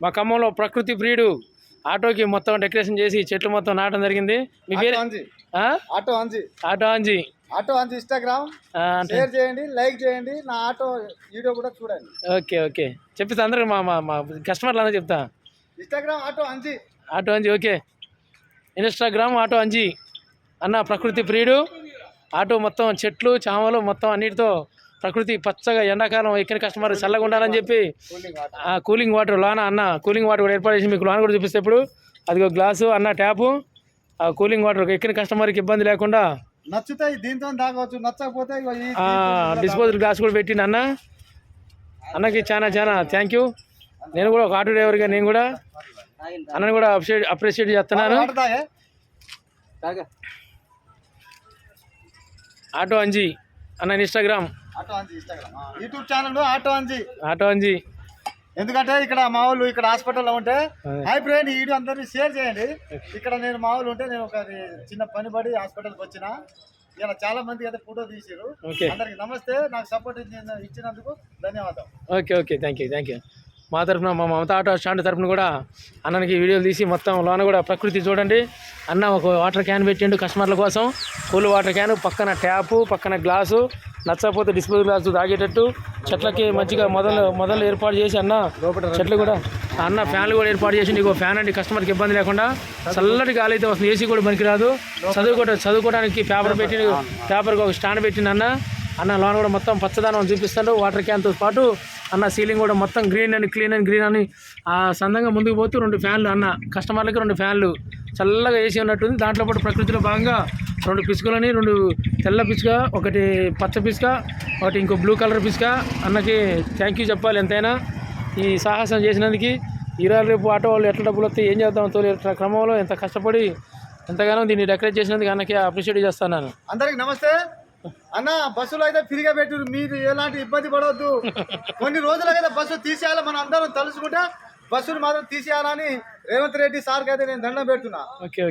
మా ఖమ్మంలో ప్రకృతి ప్రియుడు ఆటోకి మొత్తం డెకరేషన్ చేసి చెట్లు మొత్తం నాటడం జరిగింది. మీ పేరు? Auto Anji. Auto Anji. Auto Anji Instagram share చేయండి, లైక్ చేయండి, నా ఆటో వీడియో కూడా చూడండి. ఓకే ఓకే చెప్పిస్తా అందరికి మా కస్టమర్లు అందరూ చెప్తా. Instagram auto Anji. Auto Anji okay. Instagram auto Anji అన్న ప్రకృతి ప్రియుడు. ఆటో మొత్తం చెట్లు చామలు మొత్తం అన్నిటితో ప్రకృతి పచ్చగా ఎండాకాలం ఎక్కిన కస్టమర్ చల్లగా ఉండాలని చెప్పి కూలింగ్ వాటర్ లోన అన్న కూలింగ్ వాటర్ కూడా ఏర్పాటు చేసి మీకు లోన కూడా చూపిస్తే ఇప్పుడు అదిగో గ్లాసు అన్న ట్యాపు ఆ కూలింగ్ వాటర్ ఎక్కిన కస్టమర్కి ఇబ్బంది లేకుండా నచ్చుతాయి దీంతో తాగవచ్చు, నచ్చకపోతే డిస్పోజల్ గ్లాస్ కూడా పెట్టింది అన్న. అన్నకి చాలా చాలా థ్యాంక్ యూ. నేను కూడా ఒక ఆటో డ్రైవర్గా నేను కూడా అన్నని కూడా అప్రిషియేట్ చేస్తున్నాను. ఆటో అంజీ అన్న Instagram YouTube channel auto Anji. ఎందుకంటే ఇక్కడ మా వాళ్ళు ఇక్కడ హాస్పిటల్లో ఉంటే హై ఫ్రెండ్ ఈ వీడియో అందరినీ షేర్ చేయండి. ఇక్కడ నేను మా వాళ్ళు ఉంటే నేను ఒక చిన్న పని పడి హాస్పిటల్కి వచ్చిన ఇలా చాలా మంది అయితే ఫోటో తీసారు. అందరికి నమస్తే, నాకు సపోర్ట్ ఇచ్చినందుకు ధన్యవాదాలు. Okay okay thank you. మా తరఫున మా మమత ఆటో స్టాండ్ తరఫున కూడా అన్నకి వీడియోలు తీసి మొత్తం లోన కూడా ప్రకృతి చూడండి. అన్న ఒక వాటర్ క్యాన్ పెట్టిండు కస్టమర్ల కోసం, కూల్ వాటర్ క్యాన్, పక్కన ట్యాపు, పక్కన గ్లాసు, నచ్చకపోతే డిస్పోజల్ గ్లాసు తాగేటట్టు, చెట్లకి మంచిగా మొదలు ఏర్పాటు చేసి అన్న చెట్లు కూడా అన్న ఫ్యాన్లు కూడా ఏర్పాటు చేసి ఇంకో ఫ్యాన్ అండి కస్టమర్కి ఇబ్బంది లేకుండా చల్లటి గాలి అయితే వస్తుంది. ఏసీ కూడా పనికిరాదు. చదువుకోవడానికి పేపర్కి ఒక స్టాండ్ పెట్టింది అన్న లోన కూడా మొత్తం పచ్చదనం చూపిస్తాడు. వాటర్ క్యాన్తో పాటు అన్న సీలింగ్ కూడా మొత్తం క్లీన్ అండ్ గ్రీన్ అని సందంగా ముందుకు పోతూ 2 ఫ్యాన్లు అన్న కస్టమర్లకి 2 ఫ్యాన్లు చల్లగా వేసి ఉన్నట్టుంది. దాంట్లో పాటు ప్రకృతిలో భాగంగా 2 పిసుకలని, 2 తెల్ల పిసుక, ఒకటి పచ్చ పిసుక, ఒకటి ఇంకో బ్లూ కలర్ పిసుక. అన్నకి థ్యాంక్ యూ చెప్పాలి ఎంతైనా ఈ సాహసం చేసినందుకు. ఈరోజు రేపు ఆటో వాళ్ళు ఎట్లా డబ్బులు వస్తే ఏం చేద్దాం తోలి క్రమంలో ఎంత కష్టపడి ఎంతగానో దీన్ని డెకరేట్ చేసినందుకు అన్నకి అప్రిషియేట్ చేస్తాను. అందరికి నమస్తే అన్న. బస్సులో అయితే ఫ్రీగా పెట్టారు, మీరు ఎలాంటి ఇబ్బంది పడవద్దు. కొన్ని రోజులకైతే బస్సు తీసేయాలి, మనం అందరం తలుచుకుంటే బస్సులు మాత్రం తీసేయాలని రేవంత్ రెడ్డి సార్కి అయితే నేను దండం పెడుతున్నా.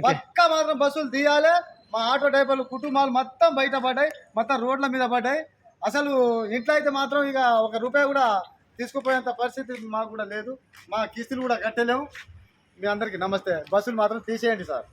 పక్క మాత్రం బస్సులు తీయాలి. మా ఆటో డ్రైవర్లు కుటుంబాలు మొత్తం బయట పడ్డాయి, మొత్తం రోడ్ల మీద పడ్డాయి. అసలు ఇంట్లో అయితే మాత్రం ఇక ₹1 కూడా తీసుకుపోయేంత పరిస్థితి మాకు కూడా లేదు. మా కిస్తులు కూడా కట్టలేము. మీ అందరికీ నమస్తే. బస్సులు మాత్రం తీసేయండి సార్.